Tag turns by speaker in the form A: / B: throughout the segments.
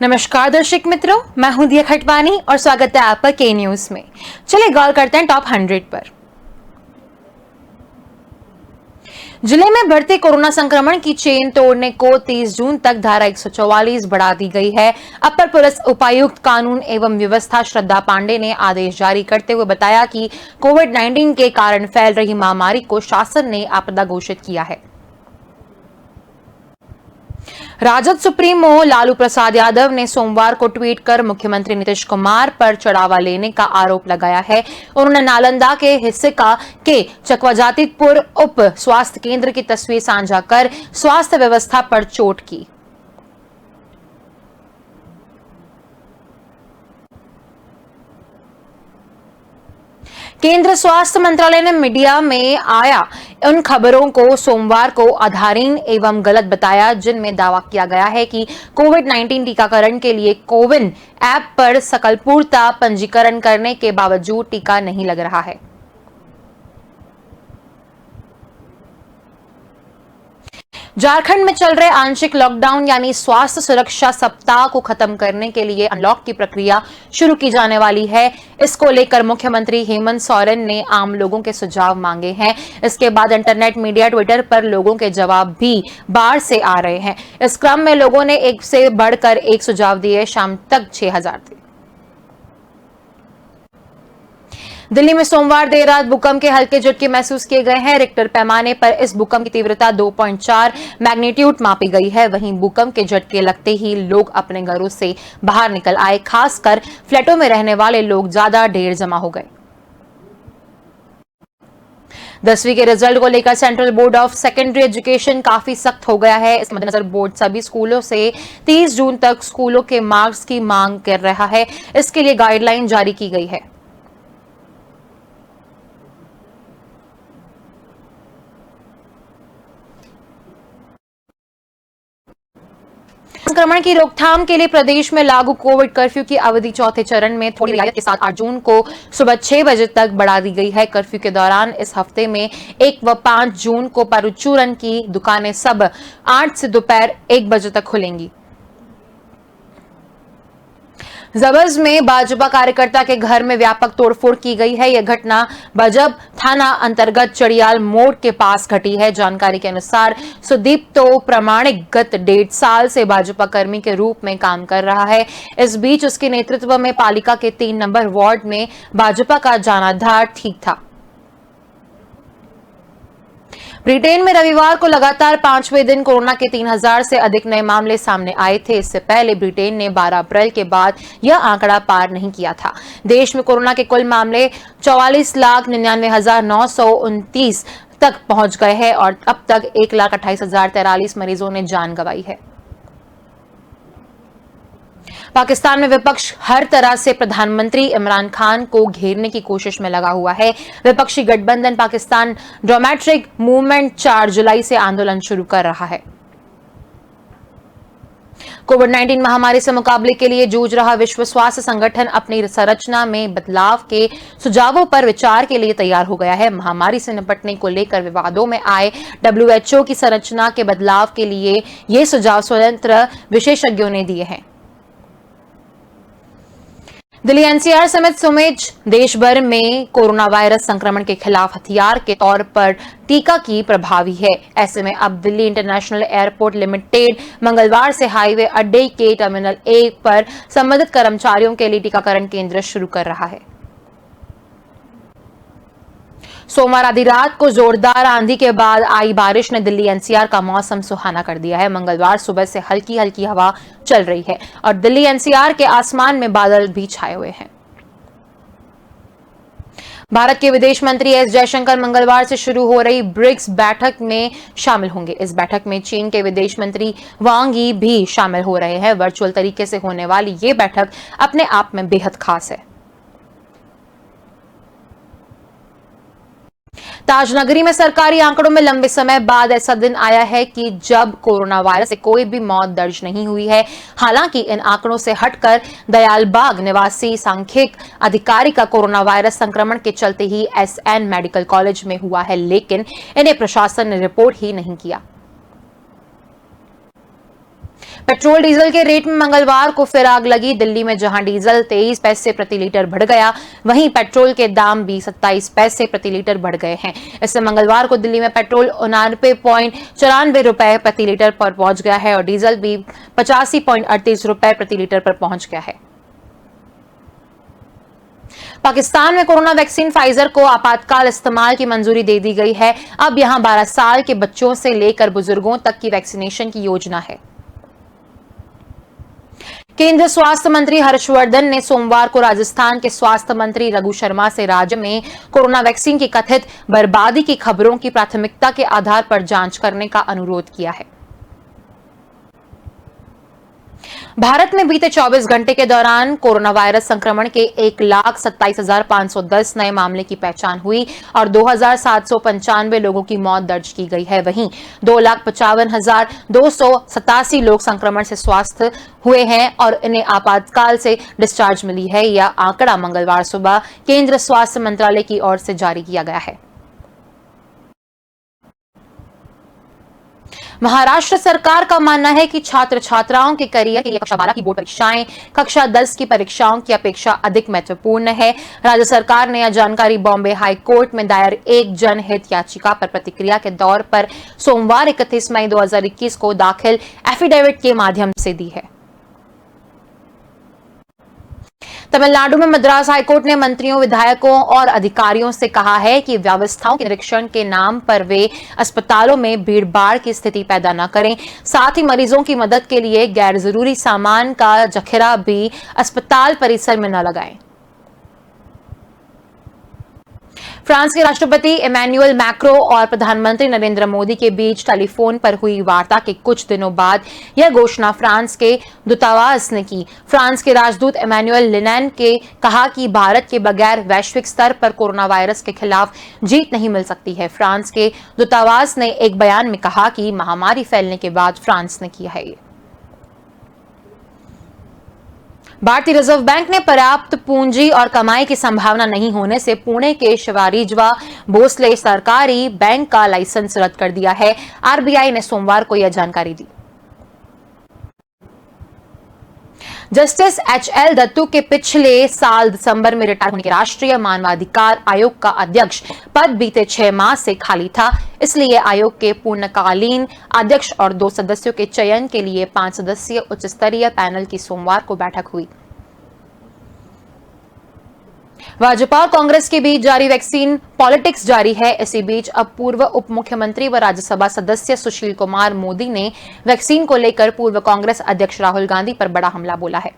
A: नमस्कार दर्शक मित्रों, मैं हूं दिया खटवानी और स्वागत है आपका के न्यूज में। चलिए गौर करते हैं टॉप 100 पर। जिले में बढ़ते कोरोना संक्रमण की चेन तोड़ने को 30 जून तक धारा 144 बढ़ा दी गई है। अपर पुलिस उपायुक्त कानून एवं व्यवस्था श्रद्धा पांडे ने आदेश जारी करते हुए बताया कि कोविड-19 के कारण फैल रही महामारी को शासन ने आपदा घोषित किया है। राजद सुप्रीमो लालू प्रसाद यादव ने सोमवार को ट्वीट कर मुख्यमंत्री नीतीश कुमार पर चढ़ावा लेने का आरोप लगाया है। उन्होंने नालंदा के हिस्सा के चकवाजातीपुर उप स्वास्थ्य केंद्र की तस्वीर साझा कर स्वास्थ्य व्यवस्था पर चोट की। केंद्र स्वास्थ्य मंत्रालय ने मीडिया में आया उन खबरों को सोमवार को आधारहीन एवं गलत बताया, जिनमें दावा किया गया है कि कोविड-19 टीकाकरण के लिए कोविन ऐप पर सकलपूर्ता पंजीकरण करने के बावजूद टीका नहीं लग रहा है। झारखंड में चल रहे आंशिक लॉकडाउन यानी स्वास्थ्य सुरक्षा सप्ताह को खत्म करने के लिए अनलॉक की प्रक्रिया शुरू की जाने वाली है। इसको लेकर मुख्यमंत्री हेमंत सोरेन ने आम लोगों के सुझाव मांगे हैं। इसके बाद इंटरनेट, मीडिया, ट्विटर पर लोगों के जवाब भी बाढ़ से आ रहे हैं। इस क्रम में लोगों ने एक से बढ़कर एक सुझाव दिए। शाम तक 6000 थे। दिल्ली में सोमवार देर रात भूकंप के हल्के झटके महसूस किए गए हैं। रिक्टर पैमाने पर इस भूकंप की तीव्रता 2.4 मैग्नीट्यूड मापी गई है। वहीं भूकंप के झटके लगते ही लोग अपने घरों से बाहर निकल आए। खासकर फ्लैटों में रहने वाले लोग ज्यादा ढेर जमा हो गए। 10वीं के रिजल्ट को लेकर central board of secondary education काफी सख्त हो गया है। इस मद्देनजर बोर्ड सभी स्कूलों से 30 जून तक स्कूलों के मार्क्स की मांग कर रहा है। इसके लिए गाइडलाइन जारी की गई है। संक्रमण की रोकथाम के लिए प्रदेश में लागू कोविड कर्फ्यू की अवधि चौथे चरण में थोड़ी रियायत के साथ 8 जून को सुबह 6 बजे तक बढ़ा दी गई है। कर्फ्यू के दौरान इस हफ्ते में 1 व 5 जून को परचूरन की दुकानें सब 8 से दोपहर 1 बजे तक खुलेंगी। जबज में भाजपा कार्यकर्ता के घर में व्यापक तोड़फोड़ की गई है। यह घटना बजब थाना अंतर्गत चड़ियाल मोड़ के पास घटी है। जानकारी के अनुसार सुदीप तो प्रामाणिक गत 1.5 साल से भाजपा कर्मी के रूप में काम कर रहा है। इस बीच उसके नेतृत्व में पालिका के 3 नंबर वार्ड में भाजपा का जनाधार ठीक था। ब्रिटेन में रविवार को लगातार 5वें दिन कोरोना के 3000 से अधिक नए मामले सामने आए थे। इससे पहले ब्रिटेन ने 12 अप्रैल के बाद यह आंकड़ा पार नहीं किया था। देश में कोरोना के कुल मामले 44,99,929 तक पहुंच गए हैं और अब तक 1,28,043 मरीजों ने जान गंवाई है। पाकिस्तान में विपक्ष हर तरह से प्रधानमंत्री इमरान खान को घेरने की कोशिश में लगा हुआ है। विपक्षी गठबंधन पाकिस्तान डेमोक्रेटिक मूवमेंट 4 जुलाई से आंदोलन शुरू कर रहा है। कोविड-19 महामारी से मुकाबले के लिए जूझ रहा विश्व स्वास्थ्य संगठन अपनी संरचना में बदलाव के सुझावों पर विचार के लिए तैयार हो गया है। महामारी से निपटने को लेकर विवादों में आए WHO की संरचना के बदलाव के लिए ये सुझाव स्वतंत्र विशेषज्ञों ने दिए हैं। दिल्ली एनसीआर समेत देश भर में कोरोना वायरस संक्रमण के खिलाफ हथियार के तौर पर टीका की प्रभावी है। ऐसे में अब दिल्ली इंटरनेशनल एयरपोर्ट लिमिटेड मंगलवार से हाईवे अड्डे के टर्मिनल 1 पर संबंधित कर्मचारियों के लिए टीकाकरण केंद्र शुरू कर रहा है। सोमवार आधी रात को जोरदार आंधी के बाद आई बारिश ने दिल्ली एनसीआर का मौसम सुहाना कर दिया है। मंगलवार सुबह से हल्की हल्की हवा चल रही है और दिल्ली एनसीआर के आसमान में बादल भी छाए हुए हैं। भारत के विदेश मंत्री एस जयशंकर मंगलवार से शुरू हो रही ब्रिक्स बैठक में शामिल होंगे। इस बैठक में चीन के विदेश मंत्री वांग यी भी शामिल हो रहे हैं। वर्चुअल तरीके से होने वाली ये बैठक अपने आप में बेहद खास है। ताजनगरी में सरकारी आंकड़ों में लंबे समय बाद ऐसा दिन आया है कि जब कोरोना वायरस से कोई भी मौत दर्ज नहीं हुई है। हालांकि इन आंकड़ों से हटकर दयालबाग निवासी सांख्यिक अधिकारी का कोरोना वायरस संक्रमण के चलते ही SN मेडिकल कॉलेज में हुआ है, लेकिन इन्हें प्रशासन ने रिपोर्ट ही नहीं किया। पेट्रोल डीजल के रेट में मंगलवार को फिर आग लगी। दिल्ली में जहां डीजल 23 पैसे प्रति लीटर बढ़ गया, वहीं पेट्रोल के दाम भी 27 पैसे प्रति लीटर बढ़ गए हैं। इससे मंगलवार को दिल्ली में पेट्रोल 89.94 रुपए प्रति लीटर पर पहुंच गया है और डीजल भी 85.38 रुपए प्रति लीटर पर पहुंच गया है। पाकिस्तान में कोरोना वैक्सीन फाइजर को आपातकाल इस्तेमाल की मंजूरी दे दी गई है। अब यहां 12 साल के बच्चों से लेकर बुजुर्गों तक की वैक्सीनेशन की योजना है। केंद्रीय स्वास्थ्य मंत्री हर्षवर्धन ने सोमवार को राजस्थान के स्वास्थ्य मंत्री रघु शर्मा से राज्य में कोरोना वैक्सीन की कथित बर्बादी की खबरों की प्राथमिकता के आधार पर जांच करने का अनुरोध किया है। भारत में बीते 24 घंटे के दौरान कोरोना वायरस संक्रमण के 1,27,510 नए मामले की पहचान हुई और 2,795 लोगों की मौत दर्ज की गई है। वहीं 2,55,287 लोग संक्रमण से स्वस्थ हुए हैं और इन्हें आपातकाल से डिस्चार्ज मिली है। यह आंकड़ा मंगलवार सुबह केंद्रीय स्वास्थ्य मंत्रालय की ओर से जारी किया गया है। महाराष्ट्र सरकार का मानना है कि छात्र छात्राओं के करियर के लिए कक्षा 12 की बोर्ड परीक्षाएं कक्षा 10 की परीक्षाओं की अपेक्षा अधिक महत्वपूर्ण है। राज्य सरकार ने यह जानकारी बॉम्बे हाई कोर्ट में दायर एक जनहित याचिका पर प्रतिक्रिया के दौर पर सोमवार 31 मई 2021 को दाखिल एफिडेविट के माध्यम से दी है। तमिलनाडु में मद्रास हाईकोर्ट ने मंत्रियों, विधायकों और अधिकारियों से कहा है कि व्यवस्थाओं के निरीक्षण के नाम पर वे अस्पतालों में भीड़भाड़ की स्थिति पैदा न करें। साथ ही मरीजों की मदद के लिए गैर जरूरी सामान का जखीरा भी अस्पताल परिसर में न लगाएं। फ्रांस के राष्ट्रपति इमैनुअल मैक्रों और प्रधानमंत्री नरेंद्र मोदी के बीच टेलीफोन पर हुई वार्ता के कुछ दिनों बाद यह घोषणा फ्रांस के दूतावास ने की। फ्रांस के राजदूत इमैनुअल लिनेन के कहा कि भारत के बगैर वैश्विक स्तर पर कोरोना वायरस के खिलाफ जीत नहीं मिल सकती है। फ्रांस के दूतावास ने एक बयान में कहा कि महामारी फैलने के बाद फ्रांस ने किया है। भारतीय रिजर्व बैंक ने पर्याप्त पूंजी और कमाई की संभावना नहीं होने से पुणे के शिवारीजवा भोसले सरकारी बैंक का लाइसेंस रद्द कर दिया है। आरबीआई ने सोमवार को यह जानकारी दी। जस्टिस एचएल दत्तू के पिछले साल दिसंबर में रिटायर होने के राष्ट्रीय मानवाधिकार आयोग का अध्यक्ष पद बीते 6 माह से खाली था। इसलिए आयोग के पूर्णकालीन अध्यक्ष और 2 सदस्यों के चयन के लिए 5 सदस्यीय उच्च स्तरीय पैनल की सोमवार को बैठक हुई। भाजपा और कांग्रेस के बीच जारी वैक्सीन पॉलिटिक्स जारी है। इसी बीच अब पूर्व उप मुख्यमंत्री व राज्यसभा सदस्य सुशील कुमार मोदी ने वैक्सीन को लेकर पूर्व कांग्रेस अध्यक्ष राहुल गांधी पर बड़ा हमला बोला है।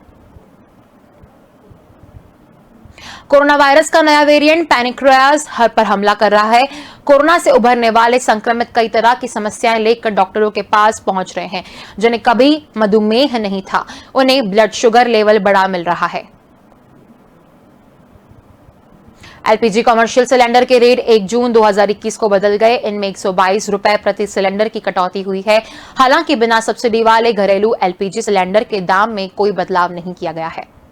A: कोरोना वायरस का नया वेरिएंट पैनिक्रैज पर हमला कर रहा है। कोरोना से उभरने वाले संक्रमित कई तरह की समस्याएं लेकर डॉक्टरों के पास पहुंच रहे हैं। जिन्हें कभी मधुमेह नहीं था, उन्हें ब्लड शुगर लेवल बड़ा मिल रहा है। एलपीजी कमर्शियल सिलेंडर के रेट 1 जून 2021 को बदल गए। इनमें 122 रुपए प्रति सिलेंडर की कटौती हुई है। हालांकि बिना सब्सिडी वाले घरेलू एलपीजी सिलेंडर के दाम में कोई बदलाव नहीं किया गया है।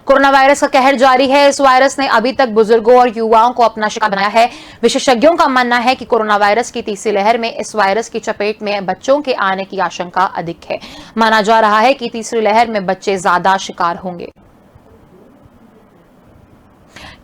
A: कोरोना वायरस का कहर जारी है। इस वायरस ने अभी तक बुजुर्गों और युवाओं को अपना शिकार बनाया है। विशेषज्ञों का मानना है कि कोरोना वायरस की तीसरी लहर में इस वायरस की चपेट में बच्चों के आने की आशंका अधिक है। माना जा रहा है कि तीसरी लहर में बच्चे ज्यादा शिकार होंगे।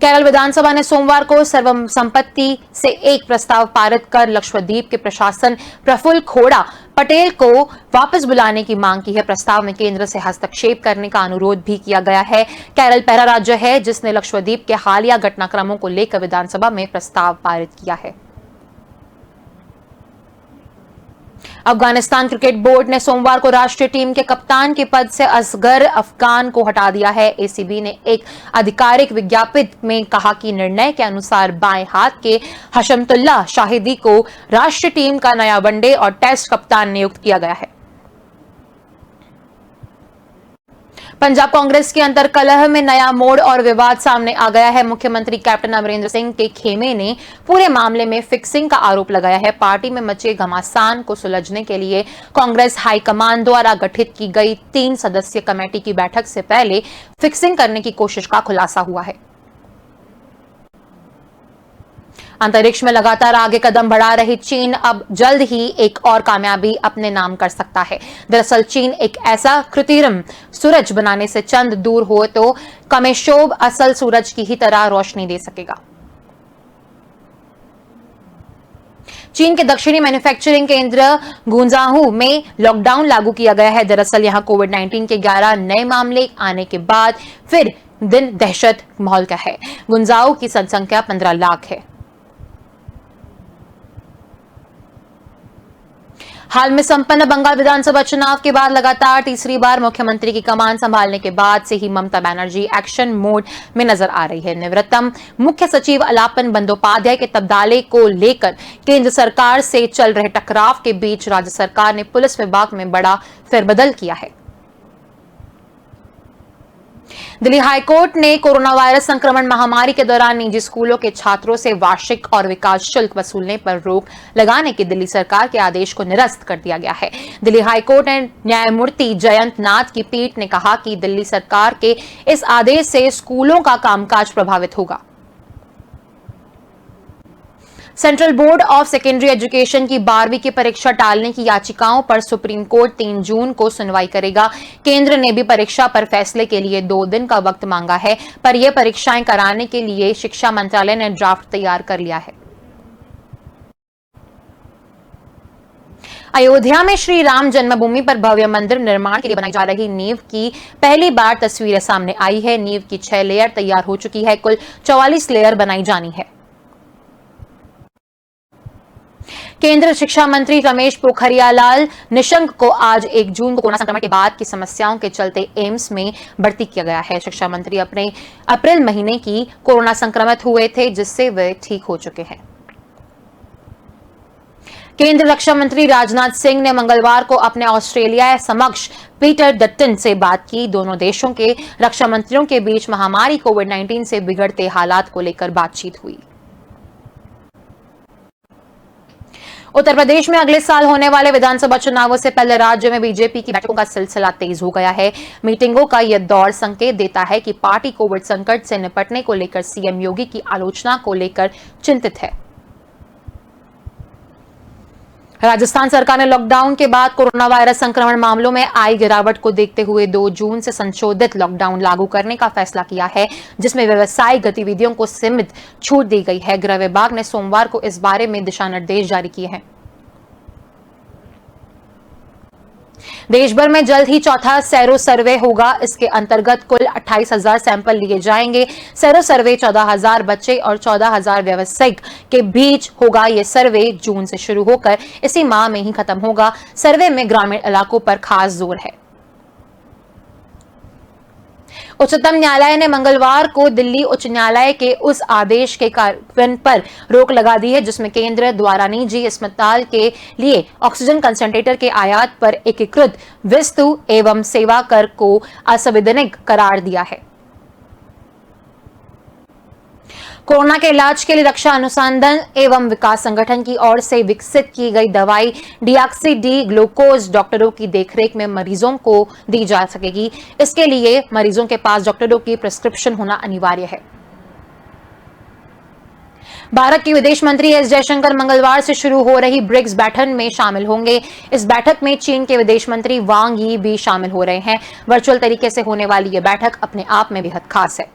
A: केरल विधानसभा ने सोमवार को सर्वसम्मति से एक प्रस्ताव पारित कर लक्षद्वीप के प्रशासन प्रफुल्ल खोड़ा पटेल को वापस बुलाने की मांग की है। प्रस्ताव में केंद्र से हस्तक्षेप करने का अनुरोध भी किया गया है। केरल पहला राज्य है जिसने लक्षद्वीप के हालिया घटनाक्रमों को लेकर विधानसभा में प्रस्ताव पारित किया है। अफगानिस्तान क्रिकेट बोर्ड ने सोमवार को राष्ट्रीय टीम के कप्तान के पद से असगर अफगान को हटा दिया है। एसीबी ने एक आधिकारिक विज्ञप्ति में कहा कि निर्णय के अनुसार बाएं हाथ के हशमतुल्लाह शाहिदी को राष्ट्रीय टीम का नया वनडे और टेस्ट कप्तान नियुक्त किया गया है। पंजाब कांग्रेस के अंतर कलह में नया मोड़ और विवाद सामने आ गया है। मुख्यमंत्री कैप्टन अमरिंदर सिंह के खेमे ने पूरे मामले में फिक्सिंग का आरोप लगाया है। पार्टी में मचे घमासान को सुलझने के लिए कांग्रेस हाईकमान द्वारा गठित की गई 3 सदस्यीय कमेटी की बैठक से पहले फिक्सिंग करने की कोशिश का खुलासा हुआ है। अंतरिक्ष में लगातार आगे कदम बढ़ा रही चीन अब जल्द ही एक और कामयाबी अपने नाम कर सकता है। दरअसल चीन एक ऐसा कृत्रिम सूरज बनाने से चंद दूर हो तो कमेशोब असल सूरज की ही तरह रोशनी दे सकेगा। चीन के दक्षिणी मैन्युफैक्चरिंग केंद्र गुंजाहू में लॉकडाउन लागू किया गया है। दरअसल यहां कोविड-19 के 11 नए मामले आने के बाद फिर दिन दहशत माहौल का है। गुंजाऊ की जनसंख्या 15 लाख है। हाल में संपन्न बंगाल विधानसभा चुनाव के बाद लगातार तीसरी बार मुख्यमंत्री की कमान संभालने के बाद से ही ममता बनर्जी एक्शन मोड में नजर आ रही है। निवृत्तम मुख्य सचिव अलापन बंदोपाध्याय के तबादले को लेकर केंद्र सरकार से चल रहे टकराव के बीच राज्य सरकार ने पुलिस विभाग में बड़ा फेरबदल किया है। दिल्ली हाईकोर्ट ने कोरोना वायरस संक्रमण महामारी के दौरान निजी स्कूलों के छात्रों से वार्षिक और विकास शुल्क वसूलने पर रोक लगाने के दिल्ली सरकार के आदेश को निरस्त कर दिया गया है। दिल्ली हाईकोर्ट ने न्यायमूर्ति जयंत नाथ की पीठ ने कहा कि दिल्ली सरकार के इस आदेश से स्कूलों का कामकाज प्रभावित होगा। Central board of secondary education की 12वीं की परीक्षा टालने की याचिकाओं पर सुप्रीम कोर्ट 3 जून को सुनवाई करेगा। केंद्र ने भी परीक्षा पर फैसले के लिए 2 दिन का वक्त मांगा है, पर यह परीक्षाएं कराने के लिए शिक्षा मंत्रालय ने ड्राफ्ट तैयार कर लिया है। अयोध्या में श्री राम जन्मभूमि पर भव्य मंदिर निर्माण के लिए बनाई जा रही नींव की पहली बार तस्वीरें सामने आई है। नींव की 6 लेयर तैयार हो चुकी है। कुल 44 लेयर बनाई जानी है। केंद्रीय शिक्षा मंत्री रमेश पोखरियाल निशंक को आज 1 जून को कोरोना संक्रमण के बाद की समस्याओं के चलते एम्स में भर्ती किया गया है। शिक्षा मंत्री अपने अप्रैल महीने की कोरोना संक्रमित हुए थे, जिससे वे ठीक हो चुके हैं। केंद्रीय रक्षा मंत्री राजनाथ सिंह ने मंगलवार को अपने ऑस्ट्रेलिया समक्ष पीटर डटन से बात की। दोनों देशों के रक्षा मंत्रियों के बीच महामारी कोविड-19 से बिगड़ते हालात को लेकर बातचीत हुई। उत्तर प्रदेश में अगले साल होने वाले विधानसभा चुनावों से पहले राज्य में बीजेपी की बैठकों का सिलसिला तेज हो गया है। मीटिंगों का यह दौर संकेत देता है कि पार्टी कोविड संकट से निपटने को लेकर सीएम योगी की आलोचना को लेकर चिंतित है। राजस्थान सरकार ने लॉकडाउन के बाद कोरोना वायरस संक्रमण मामलों में आई गिरावट को देखते हुए 2 जून से संशोधित लॉकडाउन लागू करने का फैसला किया है, जिसमें व्यवसायिक गतिविधियों को सीमित छूट दी गई है। गृह विभाग ने सोमवार को इस बारे में दिशा निर्देश जारी किए हैं। देश भर में जल्द ही चौथा सेरो सर्वे होगा। इसके अंतर्गत कुल 28,000 सैंपल लिए जाएंगे। सेरो सर्वे 14,000 बच्चे और 14,000 व्यावसायिक के बीच होगा। यह सर्वे जून से शुरू होकर इसी माह में ही खत्म होगा। सर्वे में ग्रामीण इलाकों पर खास जोर है। उच्चतम न्यायालय ने मंगलवार को दिल्ली उच्च न्यायालय के उस आदेश के कार्यान्वयन पर रोक लगा दी है, जिसमें केंद्र द्वारा निजी अस्पताल के लिए ऑक्सीजन कंसंट्रेटर के आयात पर एकीकृत वस्तु एवं सेवा कर को असंवैधानिक करार दिया है। कोरोना के इलाज के लिए रक्षा अनुसंधान एवं विकास संगठन की ओर से विकसित की गई दवाई डीऑक्सी डी ग्लूकोज डॉक्टरों की देखरेख में मरीजों को दी जा सकेगी। इसके लिए मरीजों के पास डॉक्टरों की प्रिस्क्रिप्शन होना अनिवार्य है। भारत के विदेश मंत्री एस जयशंकर मंगलवार से शुरू हो रही ब्रिक्स बैठक में शामिल होंगे। इस बैठक में चीन के विदेश मंत्री वांग यी भी शामिल हो रहे हैं। वर्चुअल तरीके से होने वाली यह बैठक अपने आप में बेहद खास है।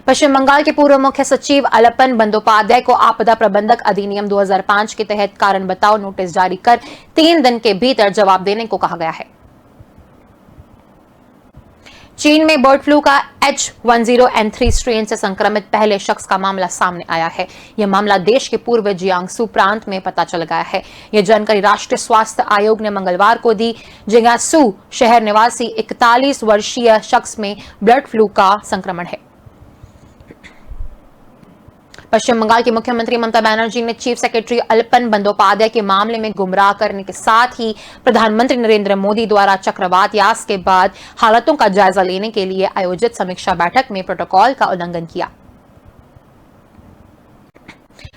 A: पश्चिम बंगाल के पूर्व मुख्य सचिव अलापन बंदोपाध्याय को आपदा प्रबंधक अधिनियम 2005 के तहत कारण बताओ नोटिस जारी कर 3 दिन के भीतर जवाब देने को कहा गया है। चीन में बर्ड फ्लू का H10N3 स्ट्रेन से संक्रमित पहले शख्स का मामला सामने आया है। यह मामला देश के पूर्व जियांगसू प्रांत में पता चल गया है। यह जानकारी राष्ट्रीय स्वास्थ्य आयोग ने मंगलवार को दी। जियांगसू शहर निवासी 41 वर्षीय शख्स में बर्ड फ्लू का संक्रमण है। पश्चिम बंगाल की मुख्यमंत्री ममता बनर्जी ने चीफ सेक्रेटरी अलापन बंदोपाध्याय के मामले में गुमराह करने के साथ ही प्रधानमंत्री नरेंद्र मोदी द्वारा चक्रवात यास के बाद हालातों का जायजा लेने के लिए आयोजित समीक्षा बैठक में प्रोटोकॉल का उल्लंघन किया।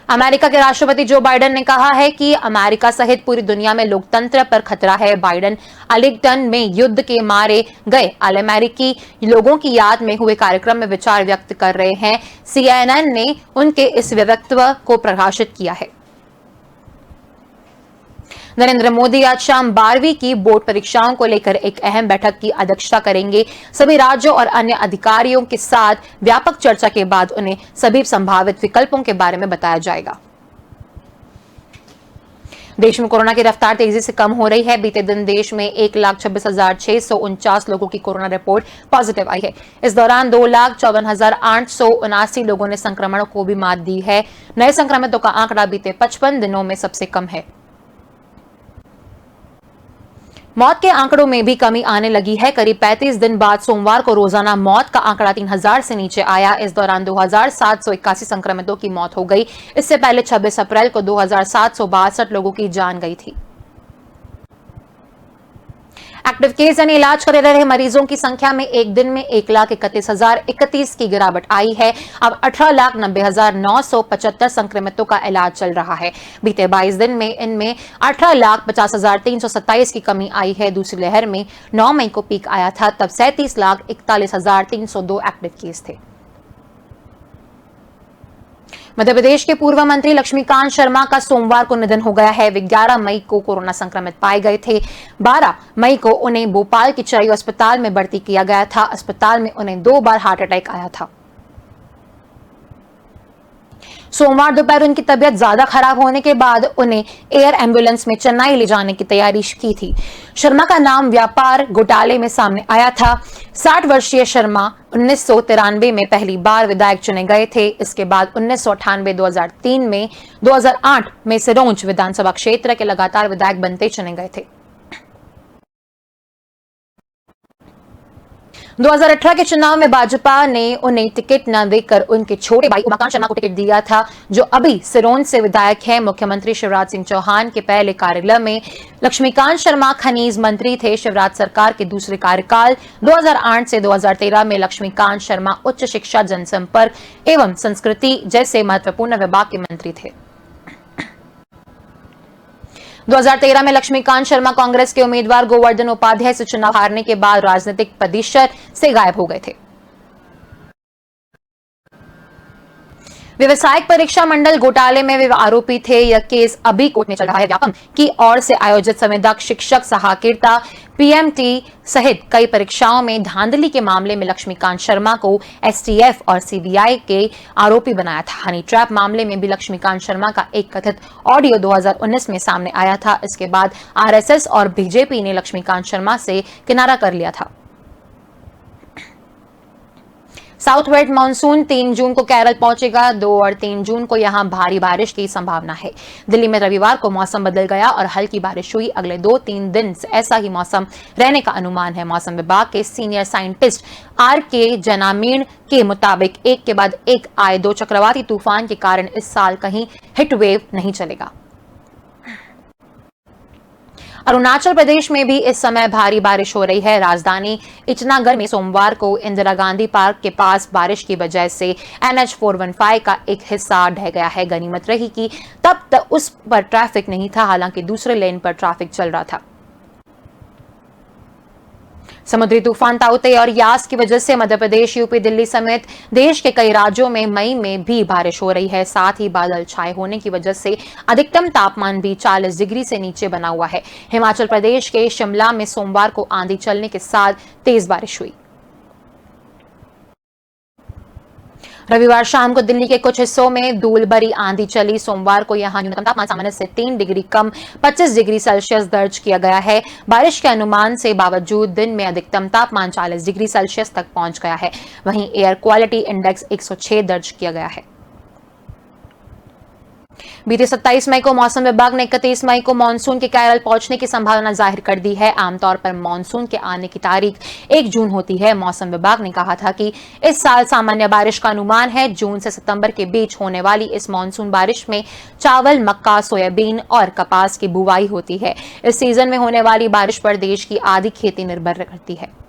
A: अमेरिका के राष्ट्रपति जो बाइडेन ने कहा है कि अमेरिका सहित पूरी दुनिया में लोकतंत्र पर खतरा है। बाइडेन आर्लिंगटन में युद्ध के मारे गए अमेरिकी लोगों की याद में हुए कार्यक्रम में विचार व्यक्त कर रहे हैं। CNN ने उनके इस व्यक्तित्व को प्रकाशित किया है। नरेंद्र मोदी आज शाम 12वीं की बोर्ड परीक्षाओं को लेकर एक अहम बैठक की अध्यक्षता करेंगे। सभी राज्यों और अन्य अधिकारियों के साथ व्यापक चर्चा के बाद उन्हें सभी संभावित विकल्पों के बारे में बताया जाएगा। देश में कोरोना की रफ्तार तेजी से कम हो रही है। बीते दिन देश में 1,26,649 लोगों की कोरोना रिपोर्ट पॉजिटिव आई है। इस दौरान 2,54,879 लोगों ने संक्रमण को भी मात दी है। नए संक्रमितों का आंकड़ा बीते 55 दिनों में सबसे कम है। मौत के आंकड़ों में भी कमी आने लगी है। करीब 35 दिन बाद सोमवार को रोजाना मौत का आंकड़ा 3,000 से नीचे आया। इस दौरान 2,781 संक्रमितों की मौत हो गई। इससे पहले 26 अप्रैल को 2,762 लोगों की जान गई थी। एक्टिव केस यानी इलाज कर रहे मरीजों की संख्या में एक दिन में 1,31,031 की गिरावट आई है। अब 18,90,975 संक्रमितों का इलाज चल रहा है। बीते 22 दिन में इनमें 18,50,327 की कमी आई है। दूसरी लहर में 9 मई को पीक आया था, तब 37,41,302 एक्टिव केस थे। मध्य प्रदेश के पूर्व मंत्री लक्ष्मीकांत शर्मा का सोमवार को निधन हो गया है। वे 11 मई को कोरोना संक्रमित पाए गए थे। 12 मई को उन्हें भोपाल के चरयू अस्पताल में भर्ती किया गया था। अस्पताल में उन्हें 2 बार हार्ट अटैक आया था। सोमवार दोपहर उनकी तबीयत ज्यादा खराब होने के बाद उन्हें एयर एम्बुलेंस में चेन्नई ले जाने की तैयारी की थी। शर्मा का नाम व्यापार घोटाले में सामने आया था। 60 वर्षीय शर्मा 1993 में पहली बार विधायक चुने गए थे। इसके बाद 1998, 2003 में 2008 में सिरोंज विधानसभा क्षेत्र के लगातार विधायक बनते चुने गए थे। 2018 के चुनाव में भाजपा ने उन्हें टिकट न देकर उनके छोटे भाई उमाकांत शर्मा को टिकट दिया था, जो अभी सिरोंज से विधायक हैं। मुख्यमंत्री शिवराज सिंह चौहान के पहले कार्यकाल में लक्ष्मीकांत शर्मा खनिज मंत्री थे। शिवराज सरकार के दूसरे कार्यकाल 2008 से 2013 में लक्ष्मीकांत शर्मा उच्च शिक्षा, जनसंपर्क एवं संस्कृति जैसे महत्वपूर्ण विभाग के मंत्री थे। 2013 में लक्ष्मीकांत शर्मा कांग्रेस के उम्मीदवार गोवर्धन उपाध्याय से चुनाव हारने के बाद राजनीतिक परिसर से गायब हो गए थे। व्यवसायिक परीक्षा मंडल घोटाले में वे आरोपी थे। यह केस अभी कोर्ट में चल रहा है। व्यापम की ओर से आयोजित संविदा शिक्षक सहायता PMT सहित कई परीक्षाओं में धांधली के मामले में लक्ष्मीकांत शर्मा को STF और CBI के आरोपी बनाया था। हनी ट्रैप मामले में भी लक्ष्मीकांत शर्मा का एक कथित ऑडियो 2019 में सामने आया था। इसके बाद RSS और BJP ने लक्ष्मीकांत शर्मा से किनारा कर लिया था। साउथ वेस्ट मानसून 3 जून को केरल पहुंचेगा। 2 और 3 जून को यहां भारी बारिश की संभावना है। दिल्ली में रविवार को मौसम बदल गया और हल्की बारिश हुई। अगले 2-3 दिन ऐसा ही मौसम रहने का अनुमान है। मौसम विभाग के सीनियर साइंटिस्ट RK जनामीण के मुताबिक एक के बाद एक आए 2 चक्रवाती तूफान के कारण इस साल कहीं हिट वेव नहीं चलेगा। अरुणाचल प्रदेश में भी इस समय भारी बारिश हो रही है। राजधानी ईटानगर में सोमवार को इंदिरा गांधी पार्क के पास बारिश की वजह से NH 415 का एक हिस्सा ढह गया है। गनीमत रही कि तब तक उस पर ट्रैफिक नहीं था, हालांकि दूसरे लेन पर ट्रैफिक चल रहा था। समुद्री तूफान ताउते और यास की वजह से मध्य प्रदेश, यूपी, दिल्ली समेत देश के कई राज्यों में मई में भी बारिश हो रही है। साथ ही बादल छाए होने की वजह से अधिकतम तापमान भी 40 डिग्री से नीचे बना हुआ है। हिमाचल प्रदेश के शिमला में सोमवार को आंधी चलने के साथ तेज बारिश हुई। रविवार शाम को दिल्ली के कुछ हिस्सों में धूल भरी आंधी चली। सोमवार को यहां न्यूनतम तापमान सामान्य से 3 डिग्री कम 25 डिग्री सेल्सियस दर्ज किया गया है। बारिश के अनुमान से बावजूद दिन में अधिकतम तापमान 40 डिग्री सेल्सियस तक पहुंच गया है। वहीं एयर क्वालिटी इंडेक्स 106 दर्ज किया गया है। बीते 27 मई को मौसम विभाग ने 31 मई को मानसून के केरल पहुंचने की संभावना जाहिर कर दी है। आमतौर पर मानसून के आने की तारीख 1 जून होती है। मौसम विभाग ने कहा था कि इस साल सामान्य बारिश का अनुमान है। जून से सितंबर के बीच होने वाली इस मानसून बारिश में चावल, मक्का, सोयाबीन और कपास की बुवाई होती है। इस सीजन में होने वाली बारिश पर देश की आधी खेती निर्भर करती है।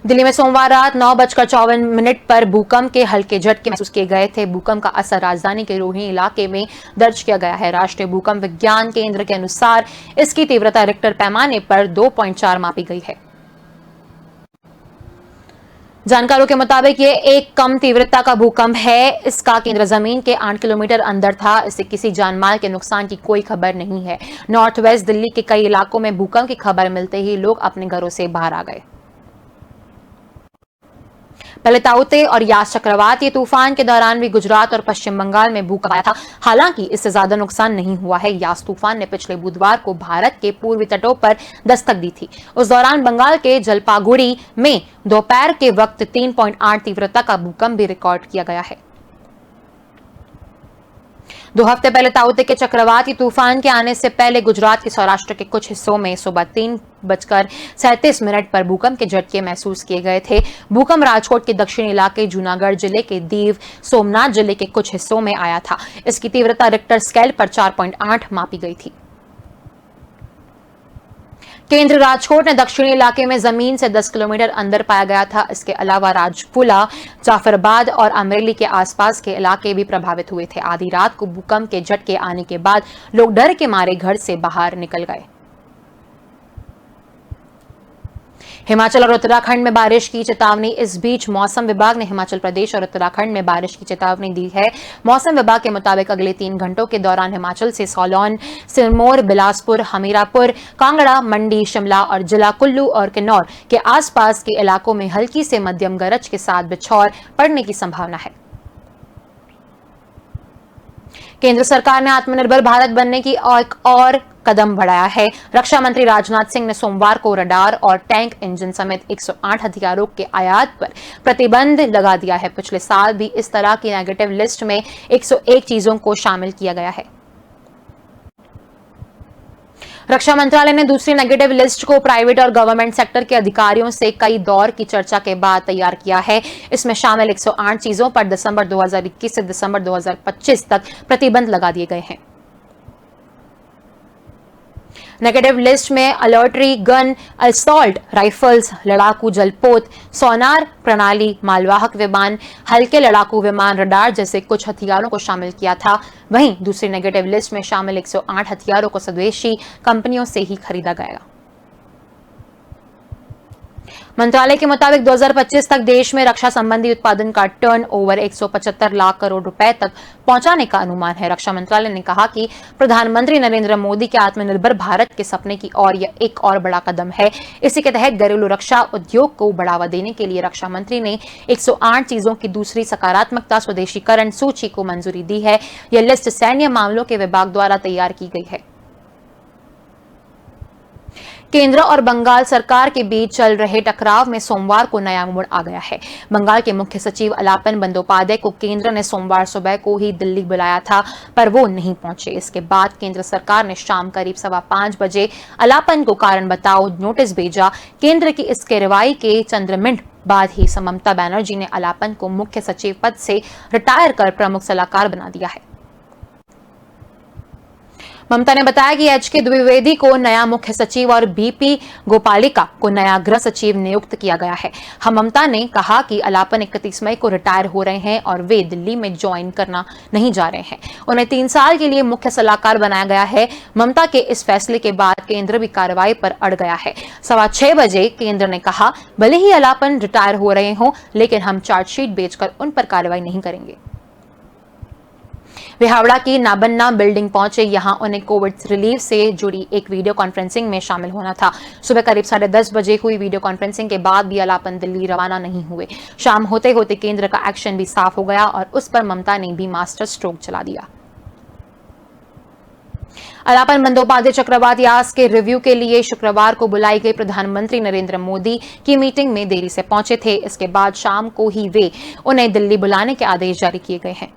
A: दिल्ली में सोमवार रात 9:54 पर भूकंप के हल्के झटके महसूस किए गए थे। भूकंप का असर राजधानी के रोहिणी इलाके में दर्ज किया गया है। राष्ट्रीय भूकंप विज्ञान केंद्र के अनुसार इसकी तीव्रता रिक्टर पैमाने पर 2.4 मापी गई है। जानकारों के मुताबिक ये एक कम तीव्रता का भूकंप है। इसका केंद्र जमीन के 8 किलोमीटर अंदर था। इससे किसी जानमाल के नुकसान की कोई खबर नहीं है। नॉर्थ वेस्ट दिल्ली के कई इलाकों में भूकंप की खबर मिलते ही लोग अपने घरों से बाहर आ गए। पहले ताउते और यास चक्रवात ये तूफान के दौरान भी गुजरात और पश्चिम बंगाल में भूकंप आया था। हालांकि इससे ज्यादा नुकसान नहीं हुआ है। यास तूफान ने पिछले बुधवार को भारत के पूर्वी तटों पर दस्तक दी थी। उस दौरान बंगाल के जलपागुड़ी में दोपहर के वक्त 3.8 तीव्रता का भूकंप भी रिकॉर्ड किया गया है। 2 हफ्ते पहले ताउते के चक्रवाती तूफान के आने से पहले गुजरात के सौराष्ट्र के कुछ हिस्सों में सुबह 3:37 पर भूकंप के झटके महसूस किए गए थे। भूकंप राजकोट के दक्षिणी इलाके, जूनागढ़ जिले के दीव, सोमनाथ जिले के कुछ हिस्सों में आया था। इसकी तीव्रता रिक्टर स्केल पर 4.8 मापी गई थी। केंद्र राजकोट ने दक्षिणी इलाके में जमीन से 10 किलोमीटर अंदर पाया गया था। इसके अलावा राजपुला, जाफराबाद और अमरेली के आसपास के इलाके भी प्रभावित हुए थे। आधी रात को भूकंप के झटके आने के बाद लोग डर के मारे घर से बाहर निकल गए। हिमाचल और उत्तराखंड में बारिश की चेतावनी। इस बीच मौसम विभाग ने हिमाचल प्रदेश और उत्तराखंड में बारिश की चेतावनी दी है। मौसम विभाग के मुताबिक अगले 3 घंटों के दौरान हिमाचल से सोलन, सिरमौर, बिलासपुर, हमीरपुर, कांगड़ा, मंडी, शिमला और जिला कुल्लू और किन्नौर के आसपास के इलाकों में हल्की से मध्यम गरज के साथ बौछार पड़ने की संभावना है। केंद्र सरकार ने आत्मनिर्भर भारत बनने की एक और कदम बढ़ाया है। रक्षा मंत्री राजनाथ सिंह ने सोमवार को रडार और टैंक इंजन समेत 108 हथियारों के आयात पर प्रतिबंध लगा दिया है। पिछले साल भी इस तरह की नेगेटिव लिस्ट में 101 चीजों को शामिल किया गया है। रक्षा मंत्रालय ने दूसरी नेगेटिव लिस्ट को प्राइवेट और गवर्नमेंट सेक्टर के अधिकारियों से कई दौर की चर्चा के बाद तैयार किया है। इसमें शामिल 108 चीजों पर दिसंबर 2021 से दिसंबर 2025 तक प्रतिबंध लगा दिए गए हैं। नेगेटिव लिस्ट में आर्टिलरी गन, असॉल्ट राइफल्स, लड़ाकू जलपोत, सोनार प्रणाली, मालवाहक विमान, हल्के लड़ाकू विमान, रडार जैसे कुछ हथियारों को शामिल किया था। वहीं दूसरी नेगेटिव लिस्ट में शामिल 108 हथियारों को स्वदेशी कंपनियों से ही खरीदा गया। मंत्रालय के मुताबिक 2025 तक देश में रक्षा संबंधी उत्पादन का टर्नओवर 175 लाख करोड़ रुपए तक पहुंचाने का अनुमान है। रक्षा मंत्रालय ने कहा कि प्रधानमंत्री नरेंद्र मोदी के आत्मनिर्भर भारत के सपने की ओर यह एक और बड़ा कदम है। इसी के तहत घरेलू रक्षा उद्योग को बढ़ावा देने के लिए रक्षा मंत्री ने 108 चीजों की दूसरी सकारात्मकता स्वदेशीकरण सूची को मंजूरी दी है। यह लिस्ट सैन्य मामलों के विभाग द्वारा तैयार की गई है। केंद्र और बंगाल सरकार के बीच चल रहे टकराव में सोमवार को नया मोड़ आ गया है। बंगाल के मुख्य सचिव अलापन बंदोपाध्याय को केंद्र ने सोमवार सुबह को ही दिल्ली बुलाया था, पर वो नहीं पहुंचे। इसके बाद केंद्र सरकार ने शाम करीब 5:15 बजे अलापन को कारण बताओ नोटिस भेजा। केंद्र की इस कार्रवाई के चंद मिनट बाद ही ममता बनर्जी ने अलापन को मुख्य सचिव पद से रिटायर कर प्रमुख सलाहकार बना दिया है। ममता ने बताया कि एच.के. द्विवेदी को नया मुख्य सचिव और बीपी गोपालिका को नया गृह सचिव नियुक्त किया गया है। ममता ने कहा कि अलापन 31 मई को रिटायर हो रहे हैं और वे दिल्ली में ज्वाइन करना नहीं जा रहे हैं। उन्हें 3 साल के लिए मुख्य सलाहकार बनाया गया है। ममता के इस फैसले के बाद केंद्र भी कार्रवाई पर अड़ गया है। 6:15 बजे केंद्र ने कहा, भले ही अलापन रिटायर हो रहे हों, लेकिन हम चार्जशीट भेजकर उन पर कार्रवाई नहीं करेंगे। वे हावड़ा की नाबन्ना बिल्डिंग पहुंचे। यहां उन्हें कोविड रिलीफ से जुड़ी एक वीडियो कॉन्फ्रेंसिंग में शामिल होना था। सुबह करीब 10:30 बजे हुई वीडियो कॉन्फ्रेंसिंग के बाद भी अलापन दिल्ली रवाना नहीं हुए। शाम होते होते केंद्र का एक्शन भी साफ हो गया और उस पर ममता ने भी मास्टर स्ट्रोक चला दिया। अलापन बंदोपाध्याय चक्रवात यास के रिव्यू के लिए शुक्रवार को बुलाई गई प्रधानमंत्री नरेंद्र मोदी की मीटिंग में देरी से पहुंचे थे। इसके बाद शाम को ही वे उन्हें दिल्ली बुलाने के आदेश जारी किए गए हैं।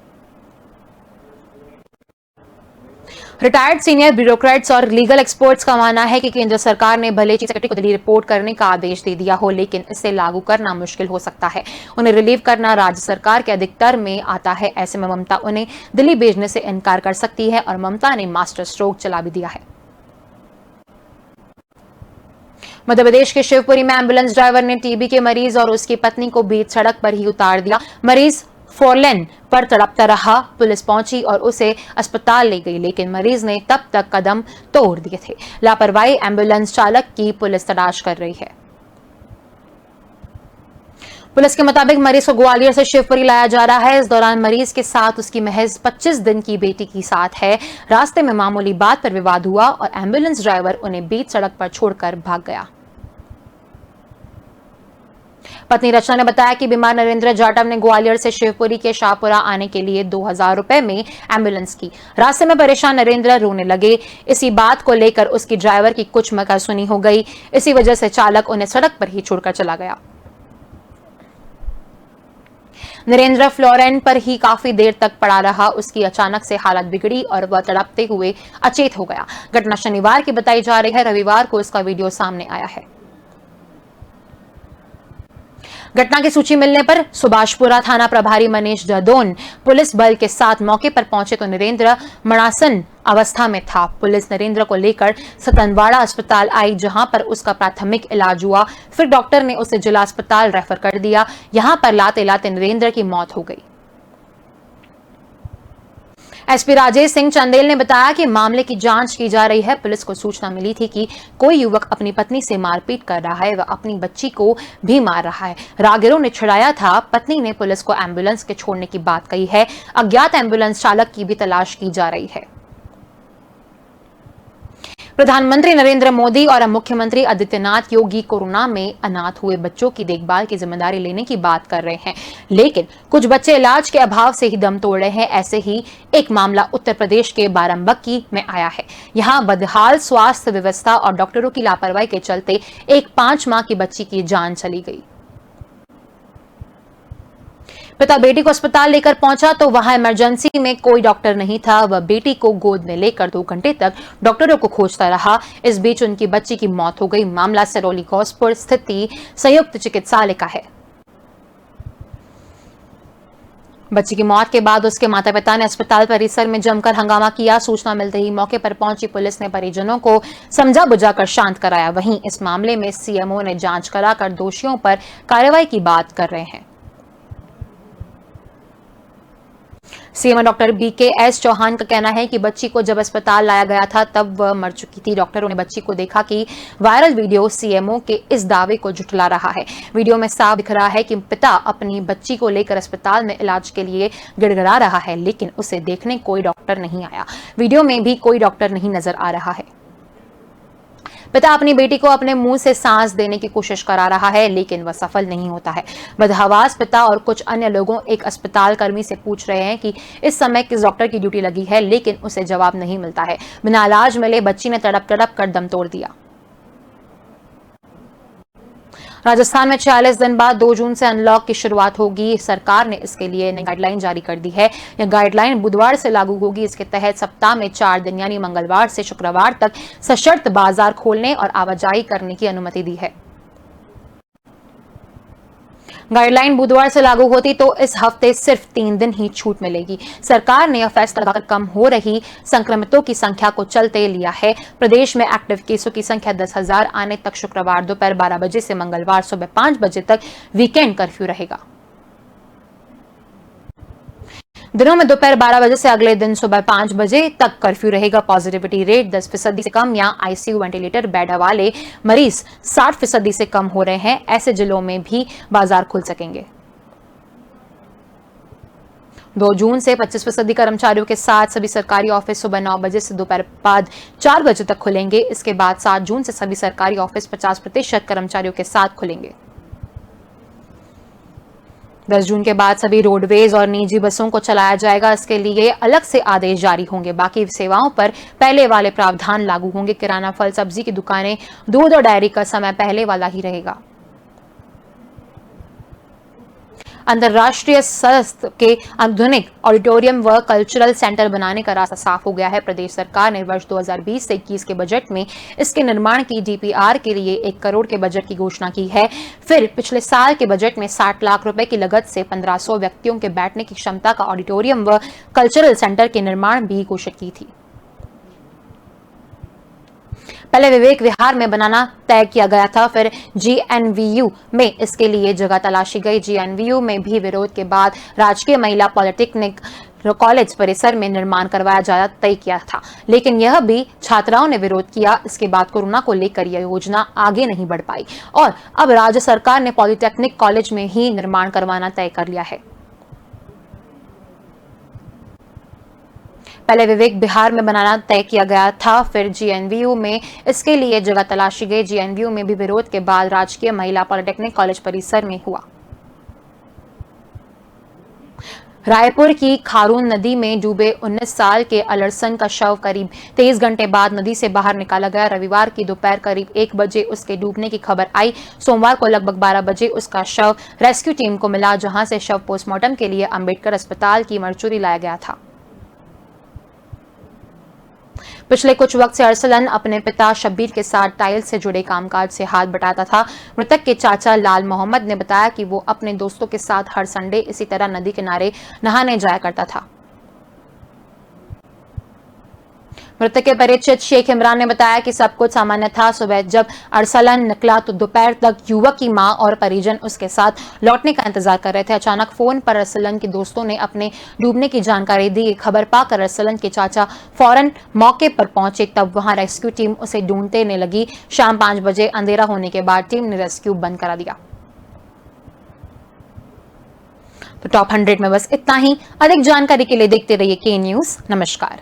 A: रिटायर्ड सीनियर ब्यूरोक्रेट्स और लीगल एक्सपर्ट्स का मानना है कि केंद्र सरकार ने भले चीफ सेक्रेटरी को दिल्ली रिपोर्ट करने का आदेश दे दिया हो, लेकिन इसे लागू करना मुश्किल हो सकता है। उन्हें रिलीव करना राज्य सरकार के अधिकतर में आता है। ऐसे में ममता उन्हें दिल्ली भेजने से इनकार कर सकती है और ममता ने मास्टर स्ट्रोक चला भी दिया है। मध्य प्रदेश के शिवपुरी में एम्बुलेंस ड्राइवर ने टीबी के मरीज और उसकी पत्नी को बीच सड़क पर ही उतार दिया। मरीज फोरलेन पर तड़पता रहा। पुलिस पहुंची और उसे अस्पताल ले गई, लेकिन मरीज ने तब तक कदम तोड़ दिए थे। लापरवाही एम्बुलेंस चालक की पुलिस तलाश कर रही है। पुलिस के मुताबिक मरीज को ग्वालियर से शिवपुरी लाया जा रहा है। इस दौरान मरीज के साथ उसकी महज 25 दिन की बेटी की साथ है। रास्ते में मामूली बात पर विवाद हुआ और एम्बुलेंस ड्राइवर उन्हें बीच सड़क पर छोड़कर भाग गया। पत्नी रचना ने बताया कि बीमार नरेंद्र जाटव ने ग्वालियर से शिवपुरी के शाहपुरा आने के लिए 2000 रुपए में एम्बुलेंस की। रास्ते में परेशान नरेंद्र रोने लगे। इसी बात को लेकर उसकी ड्राइवर की कुछ मकासुनी हो गई। इसी वजह से चालक उन्हें सड़क पर ही छोड़कर चला गया। नरेंद्र फ्लोरेन पर ही काफी देर तक पड़ा रहा। उसकी अचानक से हालत बिगड़ी और वह तड़पते हुए अचेत हो गया। घटना शनिवार की बताई जा रही है। रविवार को इसका वीडियो सामने आया है। घटना की सूची मिलने पर सुभाषपुरा थाना प्रभारी मनीष जदोन पुलिस बल के साथ मौके पर पहुंचे तो नरेंद्र मरणासन अवस्था में था। पुलिस नरेंद्र को लेकर सतनवाड़ा अस्पताल आई, जहां पर उसका प्राथमिक इलाज हुआ। फिर डॉक्टर ने उसे जिला अस्पताल रेफर कर दिया। यहां पर लाते लाते नरेंद्र की मौत हो गई। एसपी राजेश सिंह चंदेल ने बताया कि मामले की जांच की जा रही है। पुलिस को सूचना मिली थी कि कोई युवक अपनी पत्नी से मारपीट कर रहा है। वह अपनी बच्ची को भी मार रहा है। राहगीरों ने छिड़ाया था। पत्नी ने पुलिस को एम्बुलेंस के छोड़ने की बात कही है। अज्ञात एम्बुलेंस चालक की भी तलाश की जा रही है। प्रधानमंत्री नरेंद्र मोदी और मुख्यमंत्री आदित्यनाथ योगी कोरोना में अनाथ हुए बच्चों की देखभाल की जिम्मेदारी लेने की बात कर रहे हैं, लेकिन कुछ बच्चे इलाज के अभाव से ही दम तोड़ रहे हैं। ऐसे ही एक मामला उत्तर प्रदेश के बाराबंकी में आया है। यहां बदहाल स्वास्थ्य व्यवस्था और डॉक्टरों की लापरवाही के चलते एक 5 माह की बच्ची की जान चली गई। पिता बेटी को अस्पताल लेकर पहुंचा तो वहां इमरजेंसी में कोई डॉक्टर नहीं था। वह बेटी को गोद में लेकर 2 घंटे तक डॉक्टरों को खोजता रहा। इस बीच उनकी बच्ची की मौत हो गई। मामला सिरौली घोसपुर स्थित संयुक्त चिकित्सालय का है। बच्ची की मौत के बाद उसके माता पिता ने अस्पताल परिसर में जमकर हंगामा किया। सूचना मिलते ही मौके पर पहुंची पुलिस ने परिजनों को समझा बुझाकर शांत कराया। वहीं इस मामले में सीएमओ ने जांच कराकर दोषियों पर कार्रवाई की बात कर रहे हैं। सीएम डॉक्टर BKS चौहान का कहना है कि बच्ची को जब अस्पताल लाया गया था तब वह मर चुकी थी। डॉक्टरों ने बच्ची को देखा कि वायरल वीडियो सीएमओ के इस दावे को झुठला रहा है। वीडियो में साफ दिख रहा है कि पिता अपनी बच्ची को लेकर अस्पताल में इलाज के लिए गिड़गिड़ा रहा है, लेकिन उसे देखने कोई डॉक्टर नहीं आया। वीडियो में भी कोई डॉक्टर नहीं नजर आ रहा है। पिता अपनी बेटी को अपने मुंह से सांस देने की कोशिश करा रहा है, लेकिन वह सफल नहीं होता है। बदहवास पिता और कुछ अन्य लोगों एक अस्पताल कर्मी से पूछ रहे हैं कि इस समय किस डॉक्टर की ड्यूटी लगी है, लेकिन उसे जवाब नहीं मिलता है। बिना इलाज मिले बच्ची ने तड़प तड़प कर दम तोड़ दिया। राजस्थान में 46 दिन बाद 2 जून से अनलॉक की शुरुआत होगी। सरकार ने इसके लिए नई गाइडलाइन जारी कर दी है। यह गाइडलाइन बुधवार से लागू होगी। इसके तहत सप्ताह में 4 दिन यानी मंगलवार से शुक्रवार तक सशर्त बाजार खोलने और आवाजाही करने की अनुमति दी है। गाइडलाइन बुधवार से लागू होती तो इस हफ्ते सिर्फ 3 दिन ही छूट मिलेगी। सरकार ने यह फैसला लगाकर कम हो रही संक्रमितों की संख्या को चलते लिया है। प्रदेश में एक्टिव केसों की संख्या 10,000 आने तक शुक्रवार दोपहर 12 बजे से मंगलवार सुबह 5 बजे तक वीकेंड कर्फ्यू रहेगा। दिनों में दोपहर 12 बजे से अगले दिन सुबह 5 बजे तक कर्फ्यू रहेगा। पॉजिटिविटी रेट 10% से कम या आईसीयू वेंटिलेटर बेड वाले मरीज 60% से कम हो रहे हैं। ऐसे जिलों में भी बाजार खुल सकेंगे। 2 जून से 25% कर्मचारियों के साथ सभी सरकारी ऑफिस सुबह 9 बजे से दोपहर बाद 4 बजे तक खुलेंगे। इसके बाद 7 जून से सभी सरकारी ऑफिस 50% कर्मचारियों के साथ खुलेंगे। 10 जून के बाद सभी रोडवेज और निजी बसों को चलाया जाएगा। इसके लिए अलग से आदेश जारी होंगे। बाकी सेवाओं पर पहले वाले प्रावधान लागू होंगे। किराना, फल, सब्जी की दुकानें, दूध और डायरी का समय पहले वाला ही रहेगा। अंतरराष्ट्रीय स्तर के आधुनिक ऑडिटोरियम व कल्चरल सेंटर बनाने का रास्ता साफ हो गया है। प्रदेश सरकार ने वर्ष 2020 से 21 के बजट में इसके निर्माण की DPR के लिए 1 करोड़ के बजट की घोषणा की है। फिर पिछले साल के बजट में 60 लाख रुपए की लागत से 1500 व्यक्तियों के बैठने की क्षमता का ऑडिटोरियम व कल्चरल सेंटर के निर्माण भी घोषित की थी। पहले विवेक विहार में बनाना तय किया गया था, फिर जीएनवीयू में इसके लिए जगह तलाशी गई। जीएनवीयू में भी विरोध के बाद राजकीय महिला पॉलिटेक्निक कॉलेज परिसर में निर्माण करवाया जाना तय किया था, लेकिन यह भी छात्राओं ने विरोध किया। इसके बाद कोरोना को लेकर यह योजना आगे नहीं बढ़ पाई और अब राज्य सरकार ने पॉलिटेक्निक कॉलेज में ही निर्माण करवाना तय कर लिया है। पहले विवेक विहार में बनाना तय किया गया था, फिर जीएनवीयू में इसके लिए जगह तलाशी गई। जीएनवीयू में भी विरोध के बाद राजकीय महिला पॉलिटेक्निक कॉलेज परिसर में हुआ। रायपुर की खारून नदी में डूबे 19 साल के अलरसन का शव करीब 23 घंटे बाद नदी से बाहर निकाला गया। रविवार की दोपहर करीब 1 बजे उसके डूबने की खबर आई। सोमवार को लगभग 12 बजे उसका शव रेस्क्यू टीम को मिला, जहां से शव पोस्टमार्टम के लिए अंबेडकर अस्पताल की मरचुरी लाया गया था। पिछले कुछ वक्त से अरसलन अपने पिता शब्बीर के साथ टाइल से जुड़े कामकाज से हाथ बटाता था। मृतक के चाचा लाल मोहम्मद ने बताया कि वो अपने दोस्तों के साथ हर संडे इसी तरह नदी किनारे नहाने जाया करता था। मृतक के परिचित शेख इमरान ने बताया कि सब कुछ सामान्य था। सुबह जब अरसलन निकला तो दोपहर तक युवक की मां और परिजन उसके साथ लौटने का इंतजार कर रहे थे। अचानक फोन पर अरसलन के दोस्तों ने अपने डूबने की जानकारी दी। खबर पाकर अरसलन के चाचा फौरन मौके पर पहुंचे, तब वहां रेस्क्यू टीम उसे ढूंढने लगी। शाम 5 बजे अंधेरा होने के बाद टीम ने रेस्क्यू बंद करा दिया। तो टॉप 100 में बस इतना ही। अधिक जानकारी के लिए देखते रहिए के न्यूज। नमस्कार।